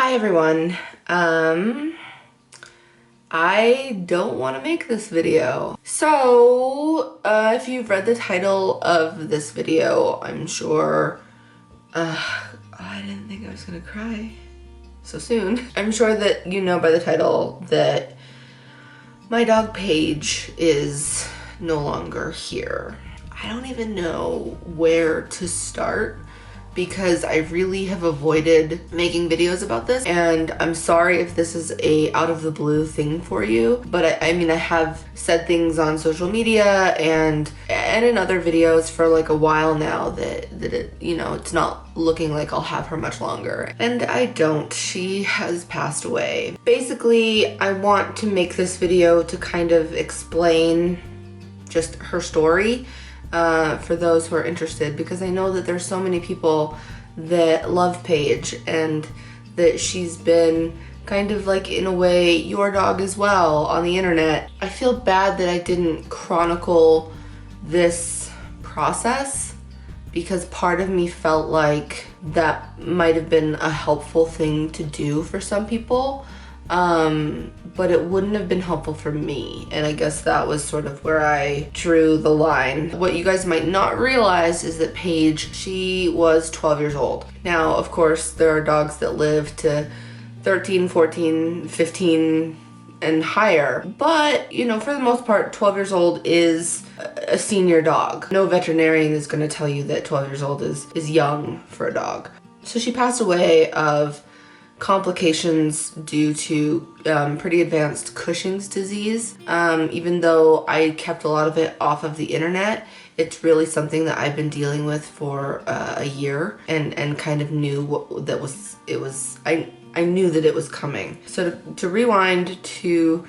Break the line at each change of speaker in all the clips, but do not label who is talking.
Hi everyone. I don't want to make this video. So, if you've read the title of this video, I'm sure, I didn't think I was gonna cry so soon. I'm sure that you know by the title that my dog Paige is no longer here. I don't even know where to start because I really have avoided making videos about this, and I'm sorry if this is a out of the blue thing for you, but I mean I have said things on social media and in other videos for like a while now that it, you know, it's not looking like I'll have her much longer, and I don't. She has passed away. Basically, I want to make this video to kind of explain just her story for those who are interested, because I know that there's so many people that love Paige and that she's been kind of like, in a way, your dog as well on the internet. I feel bad that I didn't chronicle this process because part of me felt like that might have been a helpful thing to do for some people. But it wouldn't have been helpful for me, and I guess that was sort of where I drew the line. What you guys might not realize is that Paige, she was 12 years old. Now, of course, there are dogs that live to 13, 14, 15, and higher, but, you know, for the most part, 12 years old is a senior dog. No veterinarian is going to tell you that 12 years old is young for a dog. So she passed away of complications due to pretty advanced Cushing's disease. Even though I kept a lot of it off of the internet, it's really something that I've been dealing with for a year, and kind of knew I knew that it was coming. So to rewind to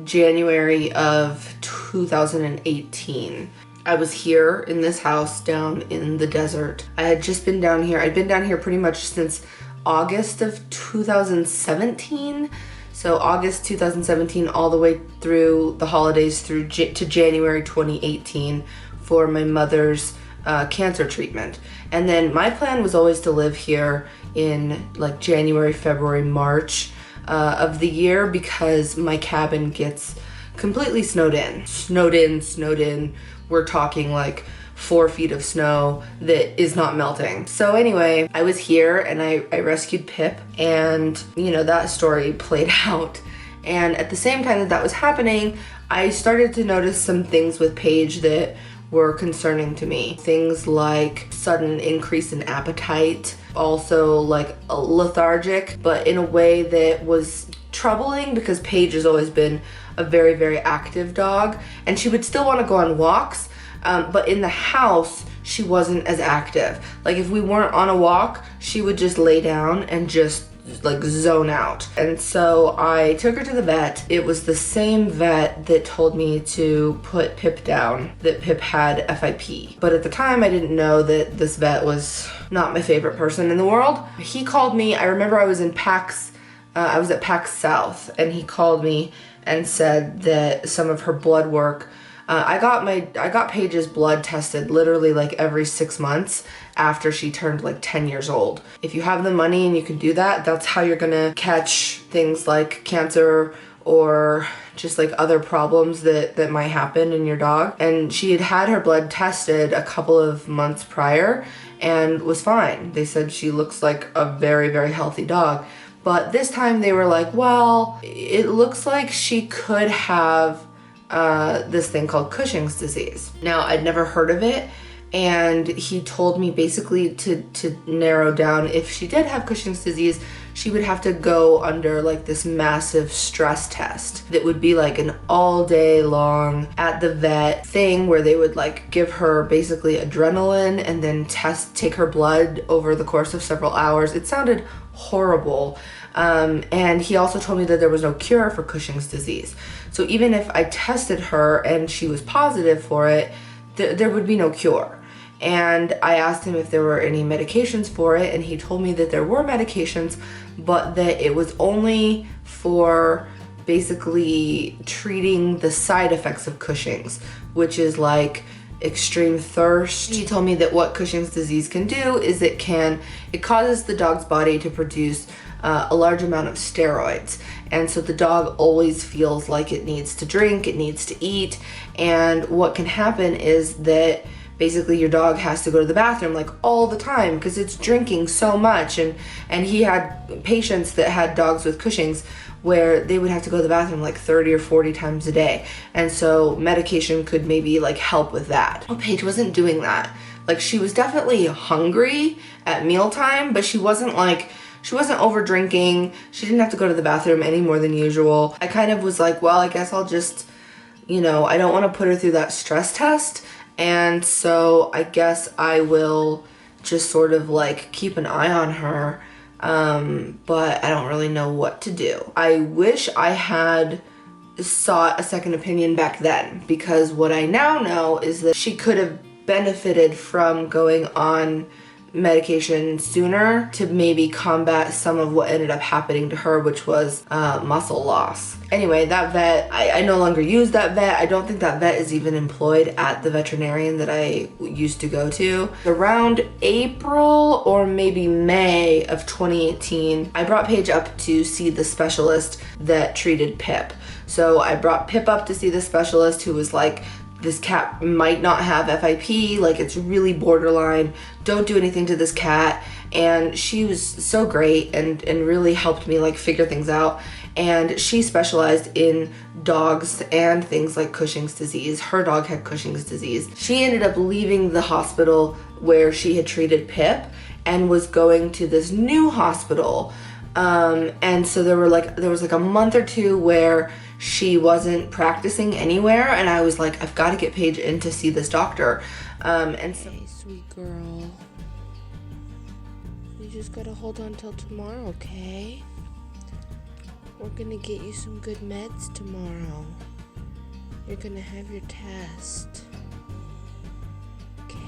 January of 2018, I was here in this house down in the desert. I had just been down here. I'd been down here pretty much since August of 2017. So August 2017 all the way through the holidays through to January 2018 for my mother's cancer treatment. And then my plan was always to live here in like January, February, March of the year, because my cabin gets completely snowed in. We're talking like 4 feet of snow that is not melting. So anyway, I was here and I rescued Pip, and you know, that story played out. And at the same time that was happening, I started to notice some things with Paige that were concerning to me. Things like sudden increase in appetite, also like lethargic, but in a way that was troubling because Paige has always been a very, very active dog, and she would still want to go on walks. But in the house, she wasn't as active. Like if we weren't on a walk, she would just lay down and just like zone out. And so I took her to the vet. It was the same vet that told me to put Pip down, that Pip had FIP. But at the time, I didn't know that this vet was not my favorite person in the world. He called me. I remember I was in PAX, I was at PAX South, and he called me and said that some of her blood work, I got Paige's blood tested literally like every 6 months after she turned like 10 years old. If you have the money and you can do that, that's how you're gonna catch things like cancer or just like other problems that might happen in your dog. And she had had her blood tested a couple of months prior and was fine. They said she looks like a very, very healthy dog. But this time they were like, well, it looks like she could have this thing called Cushing's disease. Now, I'd never heard of it, and he told me basically to narrow down, if she did have Cushing's disease, she would have to go under like this massive stress test that would be like an all day long at the vet thing where they would like give her basically adrenaline and then take her blood over the course of several hours. It sounded horrible. And he also told me that there was no cure for Cushing's disease. So even if I tested her and she was positive for it, there would be no cure. And I asked him if there were any medications for it, and he told me that there were medications, but that it was only for basically treating the side effects of Cushing's, which is like extreme thirst. He told me that what Cushing's disease can do is it causes the dog's body to produce a large amount of steroids. And so the dog always feels like it needs to drink, it needs to eat. And what can happen is that basically your dog has to go to the bathroom like all the time because it's drinking so much. And he had patients that had dogs with Cushing's where they would have to go to the bathroom like 30 or 40 times a day. And so medication could maybe like help with that. Well, Paige wasn't doing that. Like she was definitely hungry at mealtime, but she wasn't over drinking. She didn't have to go to the bathroom any more than usual. I kind of was like, well, I guess I'll just, I don't want to put her through that stress test. And so I guess I will just sort of like keep an eye on her. But I don't really know what to do. I wish I had sought a second opinion back then, because what I now know is that she could have benefited from going on medication sooner to maybe combat some of what ended up happening to her, which was muscle loss. Anyway, that vet, I no longer use that vet. I don't think that vet is even employed at the veterinarian that I used to go to. Around April or maybe May of 2018, I brought Paige up to see the specialist that treated Pip. So I brought Pip up to see the specialist who was like, this cat might not have FIP, like it's really borderline, don't do anything to this cat. And she was so great and really helped me like figure things out. And she specialized in dogs and things like Cushing's disease. Her dog had Cushing's disease. She ended up leaving the hospital where she had treated Pip and was going to this new hospital. And so there was like a month or two where she wasn't practicing anywhere, and I was like, I've got to get Paige in to see this doctor. And so, hey, sweet girl, you just gotta hold on till tomorrow, okay? We're gonna get you some good meds tomorrow. You're gonna have your test. Okay.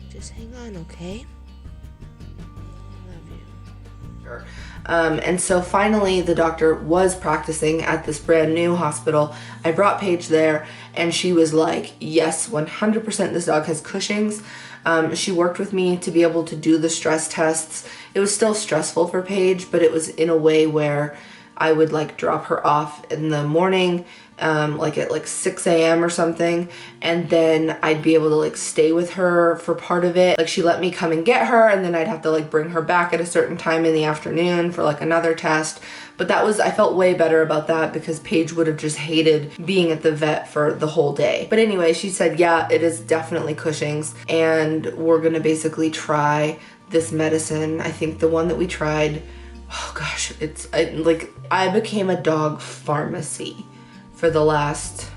Just hang on, okay? And so finally the doctor was practicing at this brand new hospital. I brought Paige there and she was like, yes, 100% this dog has Cushing's. She worked with me to be able to do the stress tests. It was still stressful for Paige, but it was in a way where I would like drop her off in the morning, like at like 6 a.m. or something, and then I'd be able to like stay with her for part of it. Like she let me come and get her, and then I'd have to like bring her back at a certain time in the afternoon for like another test. But I felt way better about that because Paige would have just hated being at the vet for the whole day. But anyway, she said, yeah, it is definitely Cushing's, and we're gonna basically try this medicine. I think the one that we tried, oh gosh, I became a dog pharmacy for the last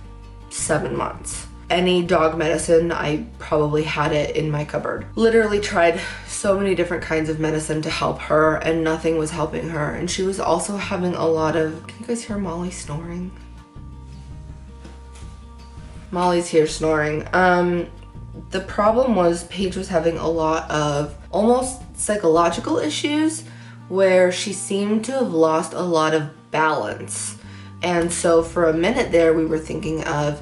7 months. Any dog medicine, I probably had it in my cupboard. Literally tried so many different kinds of medicine to help her, and nothing was helping her. And she was also having a lot of, can you guys hear Molly snoring? Molly's here snoring. The problem was Paige was having a lot of almost psychological issues where she seemed to have lost a lot of balance. And so for a minute there, we were thinking of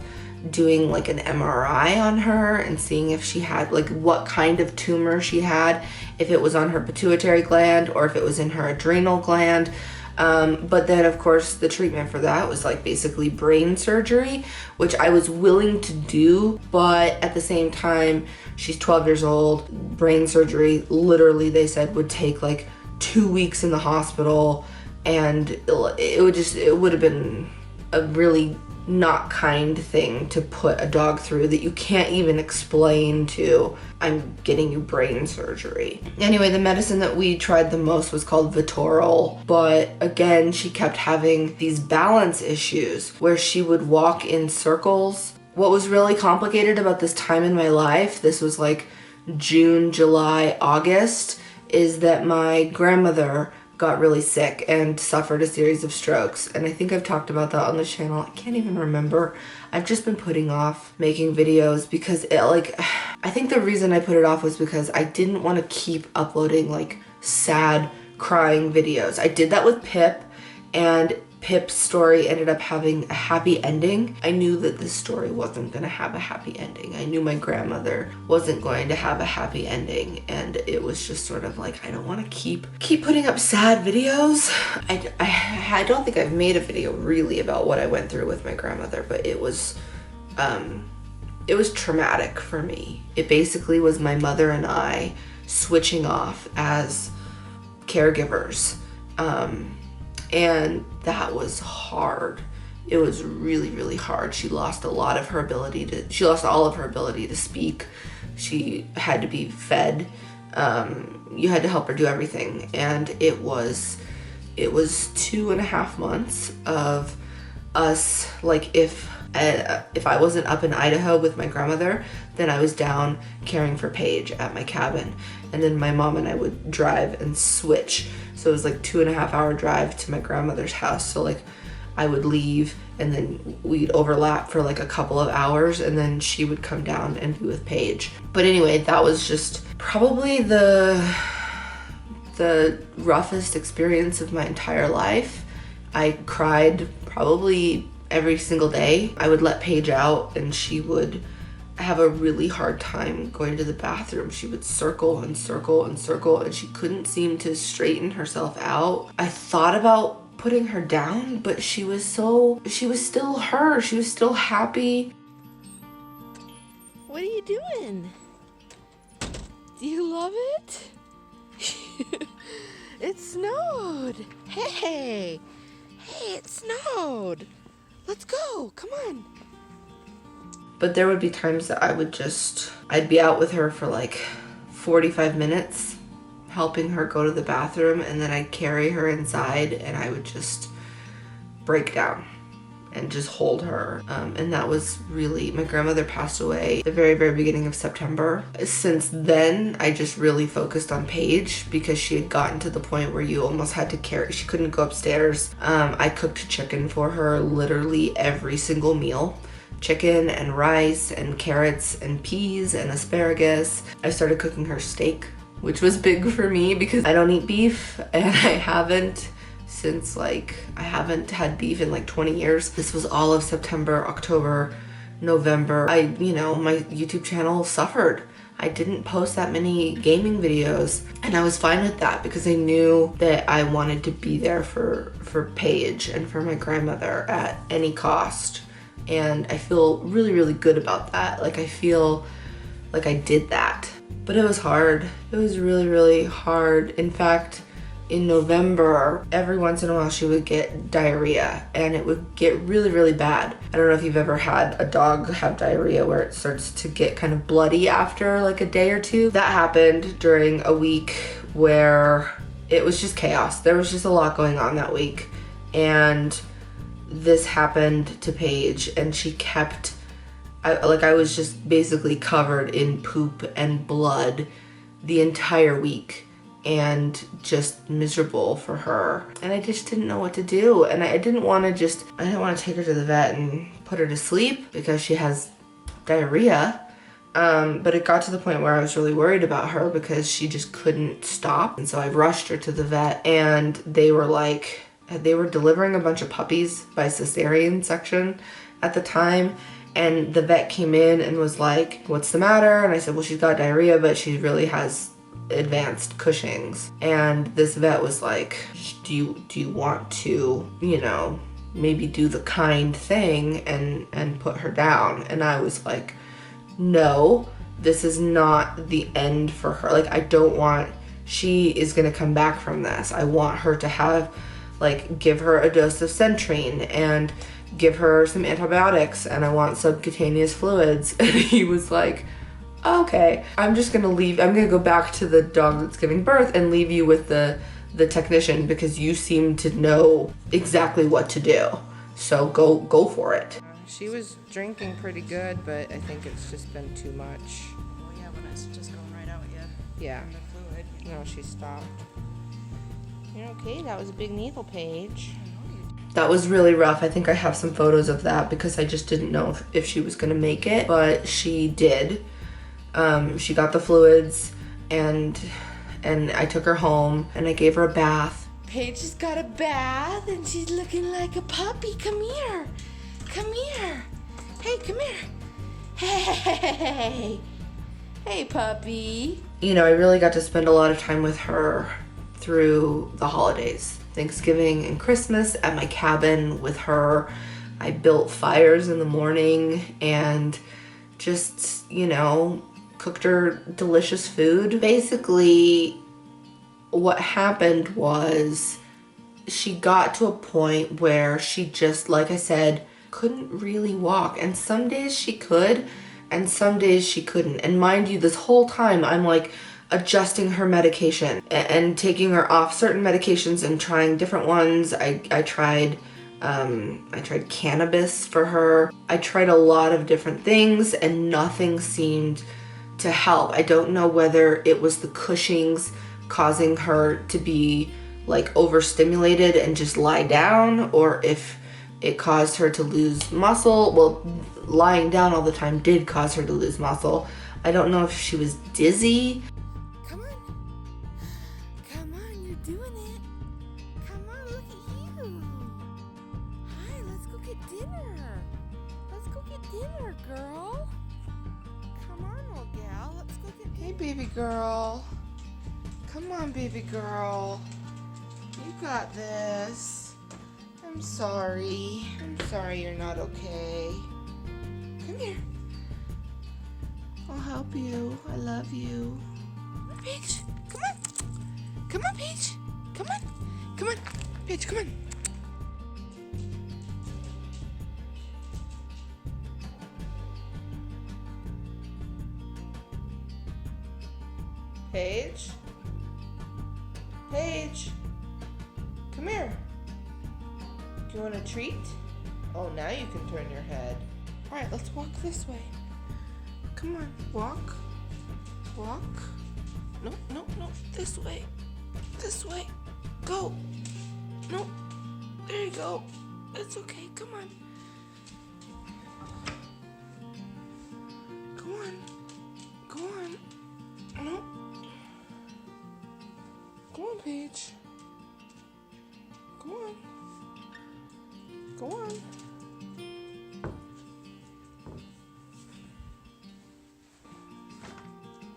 doing like an MRI on her and seeing if she had like what kind of tumor she had, if it was on her pituitary gland or if it was in her adrenal gland. But then of course the treatment for that was like basically brain surgery, which I was willing to do, but at the same time, she's 12 years old. Brain surgery, literally they said would take like 2 weeks in the hospital, and it would have been a really not kind thing to put a dog through that you can't even explain to, I'm getting you brain surgery. Anyway, the medicine that we tried the most was called Vitoral, but again, she kept having these balance issues where she would walk in circles. What was really complicated about this time in my life, this was like June, July, August, is that my grandmother got really sick and suffered a series of strokes. And I think I've talked about that on the channel. I can't even remember. I've just been putting off making videos because I think the reason I put it off was because I didn't want to keep uploading like sad crying videos. I did that with Pip, and Pip's story ended up having a happy ending, I knew that this story wasn't gonna have a happy ending. I knew my grandmother wasn't going to have a happy ending, and it was just sort of like, I don't want to keep putting up sad videos. I don't think I've made a video really about what I went through with my grandmother, but it was traumatic for me. It basically was my mother and I switching off as caregivers. And that was hard. It was really, really hard. She lost all of her ability to speak. She had to be fed. You had to help her do everything. And it was 2.5 months of us, like if I wasn't up in Idaho with my grandmother, then I was down caring for Paige at my cabin. And then my mom and I would drive and switch. So it was like 2.5 hour drive to my grandmother's house. So like I would leave and then we'd overlap for like a couple of hours and then she would come down and be with Paige. But anyway, that was just probably the roughest experience of my entire life. I cried probably every single day. I would let Paige out and she would have a really hard time going to the bathroom. She would circle and circle and circle and she couldn't seem to straighten herself out. I thought about putting her down, but she was still her. She was still happy.
What are you doing? Do you love it? It snowed. Hey, it snowed. Let's go, come on.
But there would be times that I'd be out with her for like 45 minutes, helping her go to the bathroom, and then I'd carry her inside and I would just break down and just hold her. And that was really, my grandmother passed away at the very, very beginning of September. Since then, I just really focused on Paige because she had gotten to the point where you almost had to carry, she couldn't go upstairs. I cooked chicken for her literally every single meal. Chicken and rice and carrots and peas and asparagus. I started cooking her steak, which was big for me because I don't eat beef and I haven't had beef in like 20 years. This was all of September, October, November. My YouTube channel suffered. I didn't post that many gaming videos and I was fine with that because I knew that I wanted to be there for Paige and for my grandmother at any cost. And I feel really, really good about that. Like I feel like I did that. But it was hard. It was really, really hard. In fact, in November, every once in a while she would get diarrhea and it would get really, really bad. I don't know if you've ever had a dog have diarrhea where it starts to get kind of bloody after like a day or two. That happened during a week where it was just chaos. There was just a lot going on that week. And this happened to Paige and she kept, I was just basically covered in poop and blood the entire week and just miserable for her. And I just didn't know what to do. And I didn't want to take her to the vet and put her to sleep because she has diarrhea. But it got to the point where I was really worried about her because she just couldn't stop. And so I rushed her to the vet and they were delivering a bunch of puppies by cesarean section at the time. And the vet came in and was like, what's the matter? And I said, well, she's got diarrhea, but she really has advanced Cushing's. And this vet was like, do you want to, maybe do the kind thing and put her down? And I was like, no, this is not the end for her. Like, she is gonna come back from this. I want her to have, give her a dose of Centrine and give her some antibiotics and I want subcutaneous fluids. And he was like, okay, I'm gonna go back to the dog that's giving birth and leave you with the technician because you seem to know exactly what to do. So go for it.
She was drinking pretty good, but I think it's just been too much.
Well, yeah, when it's just going right out,
Yeah.
from the fluid.
No, she stopped. You're okay, that was a big needle, Paige.
That was really rough. I think I have some photos of that because I just didn't know if she was gonna make it, but she did. She got the fluids and I took her home and I gave her a bath
Paige has got a bath and she's looking like a puppy. Come here. Come here. Hey, come here. Hey. Hey, puppy.
You know, I really got to spend a lot of time with her through the holidays. Thanksgiving and Christmas at my cabin with her. I built fires in the morning and just, you know, cooked her delicious food. Basically, what happened was she got to a point where she just, like I said, couldn't really walk. And some days she could, and some days she couldn't. And mind you, this whole time I'm like adjusting her medication and taking her off certain medications and trying different ones. I tried cannabis for her. I tried a lot of different things and nothing seemed to help. I don't know whether it was the Cushing's causing her to be like overstimulated and just lie down, or if it caused her to lose muscle. Well, lying down all the time did cause her to lose muscle. I don't know if she was dizzy.
Come on. Come on, you're doing it. Come on, look at you. Hi, let's go get dinner. Let's go get dinner, girl. Come on, old gal. Let's go get dinner. Hey, baby girl. Come on, baby girl. You got this. I'm sorry. I'm sorry you're not okay. Come here. I'll help you. I love you. Paige, come on. Come on, Paige. Come on. Come on. Paige, come on. Paige? Paige? Come here. Do you want a treat? Oh, now you can turn your head. All right, let's walk this way. Come on, walk. Walk. No, no, no, this way. This way. Go. No. There you go. It's okay, come on. Go on. Go on. No. Go on, Paige. Go on. Go on.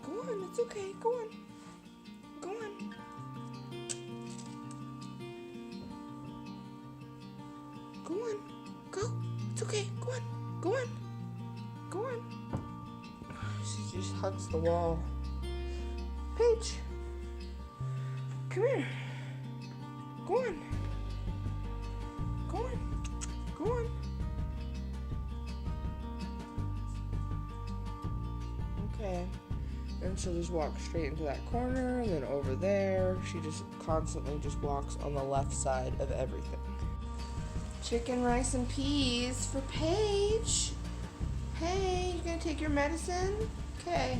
Go on, it's okay. Go on. Go on. Go on. Go. It's okay. Go on. Go on. Go on. She just hugs the wall. Paige. Come here. Go on. Go on. Go on. Okay. And she'll just walk straight into that corner, and then over there. She just constantly just walks on the left side of everything. Chicken, rice, and peas for Paige. Hey, you gonna take your medicine? Okay.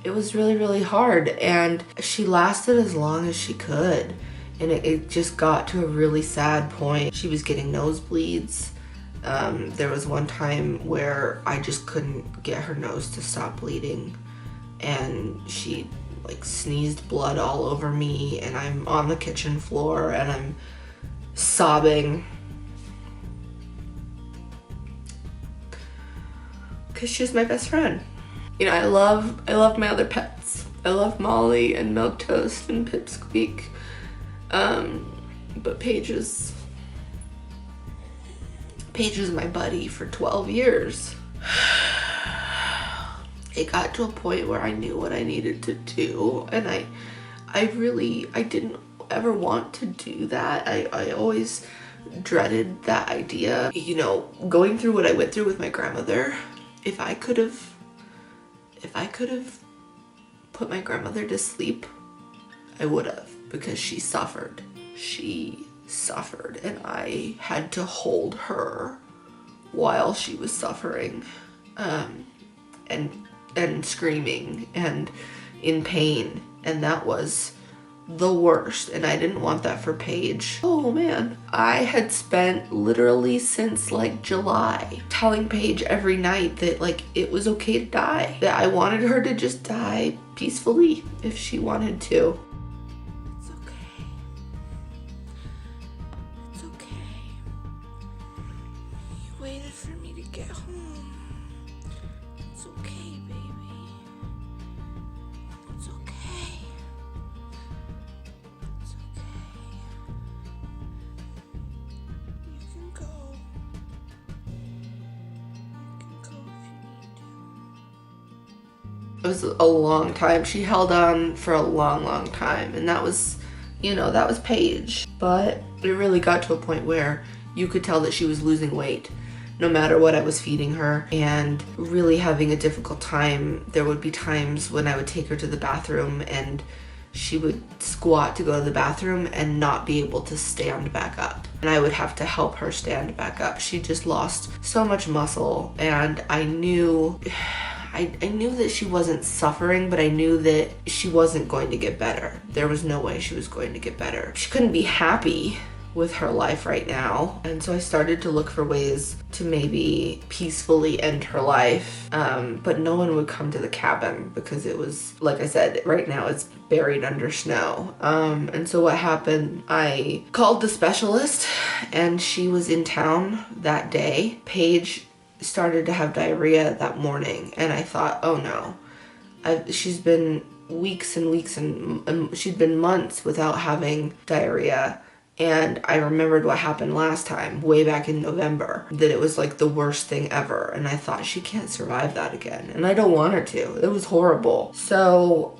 It was really, really hard, and she lasted as long as she could. And it just got to a really sad point. She was getting nosebleeds. There was one time where I just couldn't get her nose to stop bleeding, and she like sneezed blood all over me, and I'm on the kitchen floor and I'm sobbing because she's my best friend. You know, I love my other pets. I love Molly and Milktoast and Pipsqueak. But Paige is my buddy for 12 years. It got to a point where I knew what I needed to do, and I didn't ever want to do that. I always dreaded that idea. You know, going through what I went through with my grandmother, if I could have put my grandmother to sleep, I would have, because she suffered. She suffered, and I had to hold her while she was suffering, and screaming and in pain, and that was the worst, and I didn't want that for Paige. Oh man, I had spent literally since like July telling Paige every night that like it was okay to die, that I wanted her to just die peacefully if she wanted to. It's okay.
It was a long time. She held on for a long time, and that was, you know, that was Paige. But it really got to a point where you could tell that she was losing weight no matter what I was feeding her, and really having a difficult time. There would be times when I would take her to the bathroom and she would squat to go to the bathroom and not be able to stand back up. And I would have to help her stand back up. She just lost so much muscle, and I knew that she wasn't suffering, but I knew that she wasn't going to get better. There was no way she was going to get better. She couldn't be happy with her life right now. And so I started to look for ways to maybe peacefully end her life. But no one would come to the cabin because it was, like I said, right now it's buried under snow. And so what happened, I called the specialist and she was in town that day. Paige started to have diarrhea that morning, and I thought, oh no. She's been weeks and weeks and she'd been months without having diarrhea. And I remembered what happened last time, way back in November, that it was like the worst thing ever. And I thought, she can't survive that again. And I don't want her to. It was horrible. So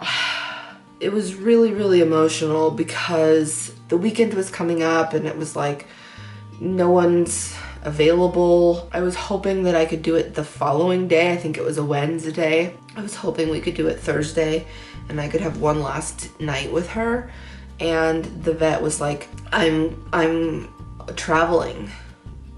it was really, really emotional because the weekend was coming up and it was like, no one's available. I was hoping that I could do it the following day. I think it was a Wednesday. I was hoping we could do it Thursday and I could have one last night with her. And the vet was like, I'm traveling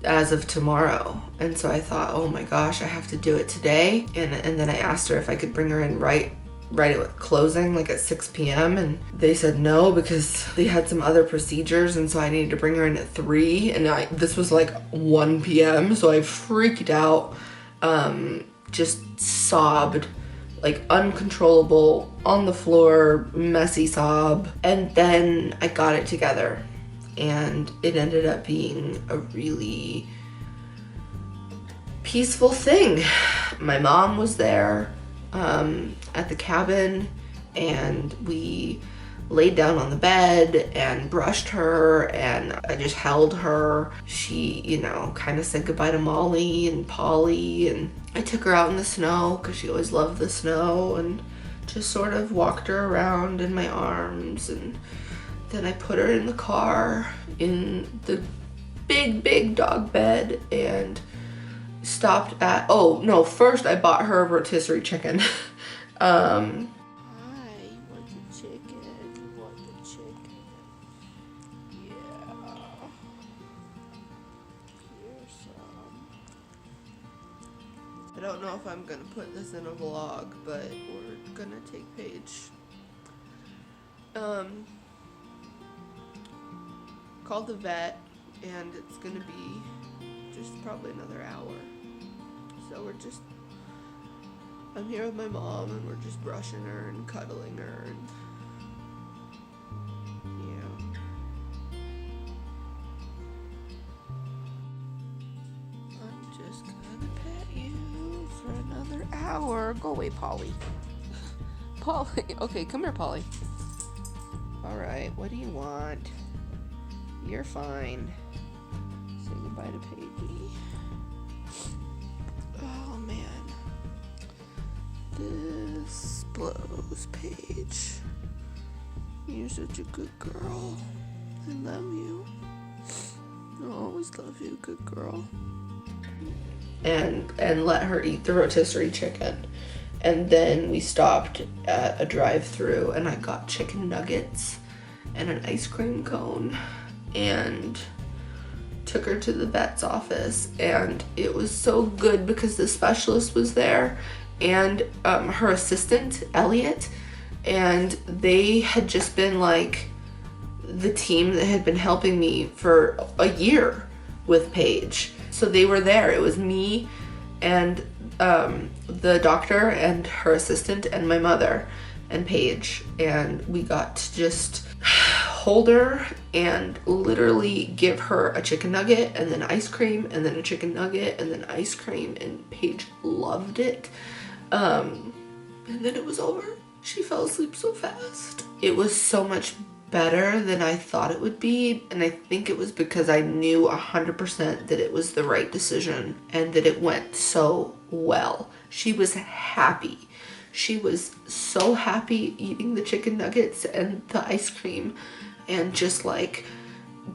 as of tomorrow. And so I thought, oh my gosh, I have to do it today. And then I asked her if I could bring her in right at closing, like at 6 p.m. And they said no because they had some other procedures, and so I needed to bring her in at 3. And this was like 1 p.m. So I freaked out, just sobbed, like uncontrollable, on the floor, messy sob. And then I got it together, and it ended up being a really peaceful thing. My mom was there at the cabin, and we laid down on the bed and brushed her, and I just held her. She, you know, kind of said goodbye to Molly and Polly, and I took her out in the snow because she always loved the snow, and just sort of walked her around in my arms. And then I put her in the car in the big dog bed and stopped at, oh no, first I bought her a rotisserie chicken.
Hi, you want the chicken? You want the chicken? Yeah. Here's some. I don't know if I'm gonna put this in a vlog, but we're gonna take Paige. Called the vet, and it's gonna be just probably another hour. So I'm here with my mom, and we're just brushing her and cuddling her, and yeah. I'm just gonna pet you for another hour. Go away, Polly. Polly, okay, come here, Polly. All right, what do you want? You're fine. Say goodbye to Pagey. Oh man. This blows, Paige. You're such a good girl. I love you. I'll always love you, good girl. And let her eat the rotisserie chicken. And then we stopped at a drive-thru, and I got chicken nuggets and an ice cream cone, and took her to the vet's office. And it was so good because the specialist was there, and her assistant, Elliot, and they had just been like the team that had been helping me for a year with Paige. So they were there. It was me and the doctor and her assistant and my mother and Paige, and we got to just hold her and literally give her a chicken nugget and then ice cream and then a chicken nugget and then ice cream, and Paige loved it. And then it was over. She fell asleep so fast. It was so much better than I thought it would be, and I think it was because I knew 100% that it was the right decision and that it went so well. She was happy.
She was so happy eating the chicken nuggets and the ice cream and just like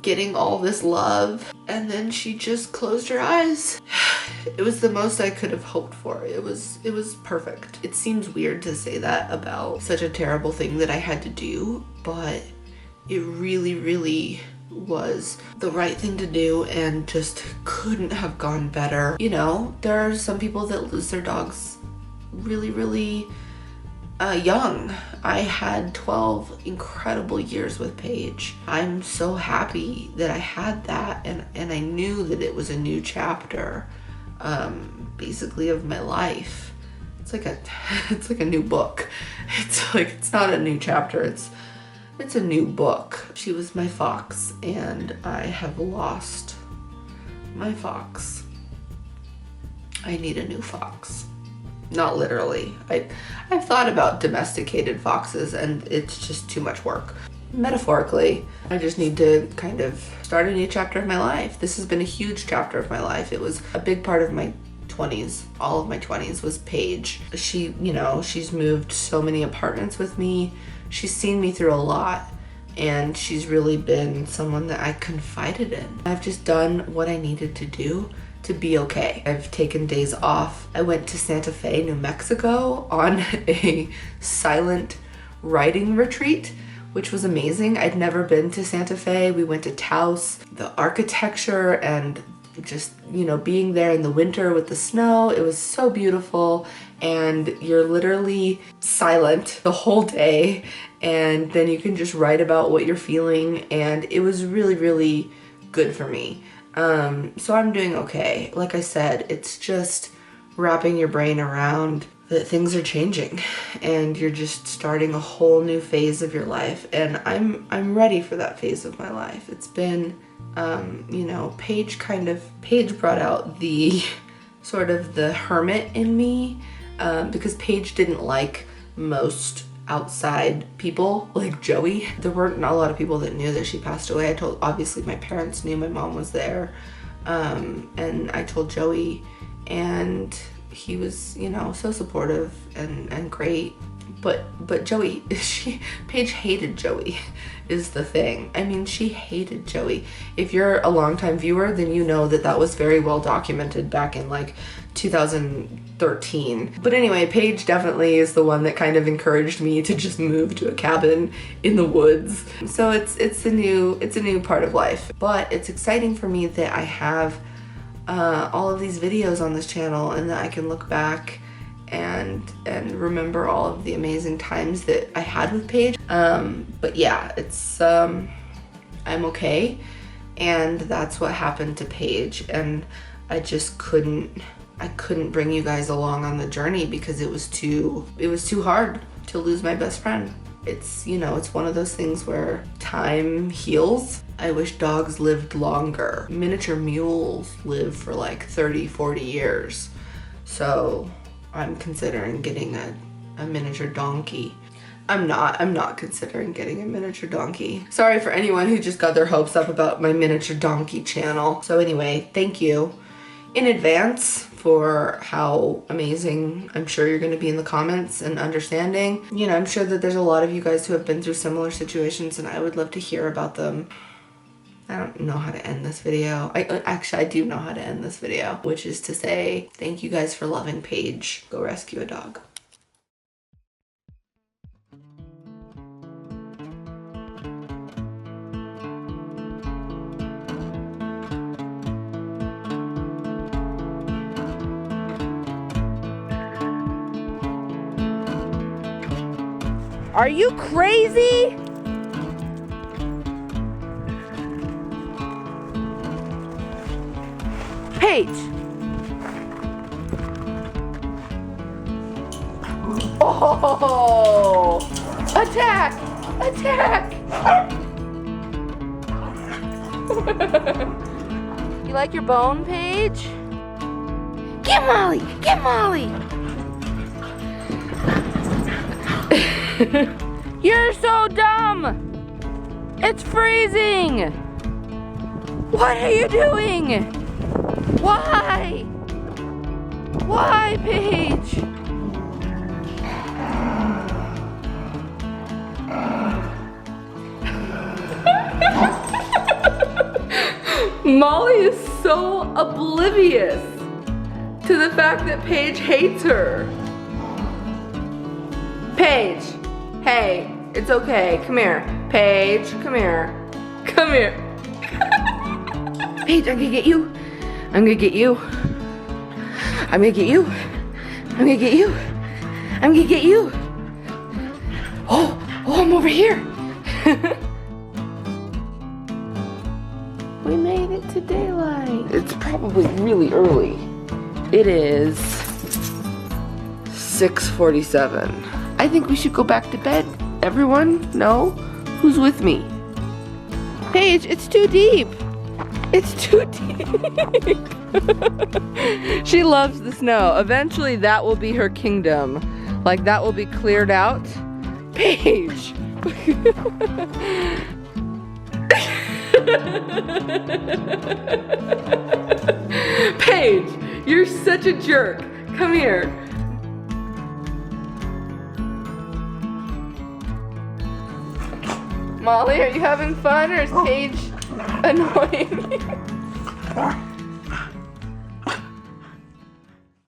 getting all this love, and then she just closed her eyes. It was the most I could have hoped for. It was perfect. It seems weird to say that about such a terrible thing that I had to do, but it really was the right thing to do and just couldn't have gone better. You know, there are some people that lose their dogs really young. I had 12 incredible years with Paige. I'm so happy that I had that, and I knew that it was a new chapter, basically of my life. It's like a new book. It's not a new chapter, it's a new book. She was my fox, and I have lost my fox. I need a new fox. Not literally. I've thought about domesticated foxes, and it's just too much work. Metaphorically, I just need to kind of start a new chapter of my life. This has been a huge chapter of my life. It was a big part of my 20s. All of my 20s was Paige. She, you know, she's moved so many apartments with me. She's seen me through a lot, and she's really been someone that I confided in. I've just done what I needed to do to be okay. I've taken days off. I went to Santa Fe, New Mexico on a silent writing retreat, which was amazing. I'd never been to Santa Fe. We went to Taos. The architecture and just, you know, being there in the winter with the snow, it was so beautiful. And you're literally silent the whole day, and then you can just write about what you're feeling, and it was really good for me. So I'm doing okay. Like I said, it's just wrapping your brain around that things are changing and you're just starting a whole new phase of your life, and I'm ready for that phase of my life. It's been you know, Paige brought out the sort of the hermit in me, because Paige didn't like most outside people like Joey. There weren't a lot of people that knew that she passed away. Obviously my parents knew, my mom was there, and I told Joey, and he was, you know, so supportive and great. But Joey, Paige hated Joey is the thing. I mean, she hated Joey. If you're a longtime viewer, then you know that was very well documented back in like 2013. But anyway, Paige definitely is the one that kind of encouraged me to just move to a cabin in the woods. So it's a new part of life. But it's exciting for me that I have all of these videos on this channel, and that I can look back and remember all of the amazing times that I had with Paige. But yeah, it's I'm okay, and that's what happened to Paige, and I just couldn't bring you guys along on the journey because it was too hard to lose my best friend. It's, you know, it's one of those things where time heals. I wish dogs lived longer. Miniature mules live for like 30-40 years. So I'm considering getting a miniature donkey. I'm not considering getting a miniature donkey. Sorry for anyone who just got their hopes up about my miniature donkey channel. So anyway, thank you in advance for how amazing I'm sure you're gonna be in the comments and understanding. You know, I'm sure that there's a lot of you guys who have been through similar situations, and I would love to hear about them. I don't know how to end this video. Actually, I do know how to end this video, which is to say thank you guys for loving Paige. Go rescue a dog.
Are you crazy? Paige! Oh! Attack! Attack! You like your bone, Paige? Get Molly! Get Molly! You're so dumb! It's freezing! What are you doing? Why? Why, Paige?
Molly is so oblivious to the fact that Paige hates her. Paige, hey, it's okay. Come here. Paige, come here. Come here. Paige, I'm gonna get you. I'm gonna get you. I'm gonna get you. I'm gonna get you. I'm gonna get you. Oh, I'm over here. We made it to daylight. It's probably really early. It is 6:47. I think we should go back to bed. Everyone? No? Who's with me? Paige, it's too deep. It's too deep. She loves the snow. Eventually that will be her kingdom. Like that will be cleared out. Paige! Paige, you're such a jerk. Come here. Molly, are you having fun or is Paige annoying you?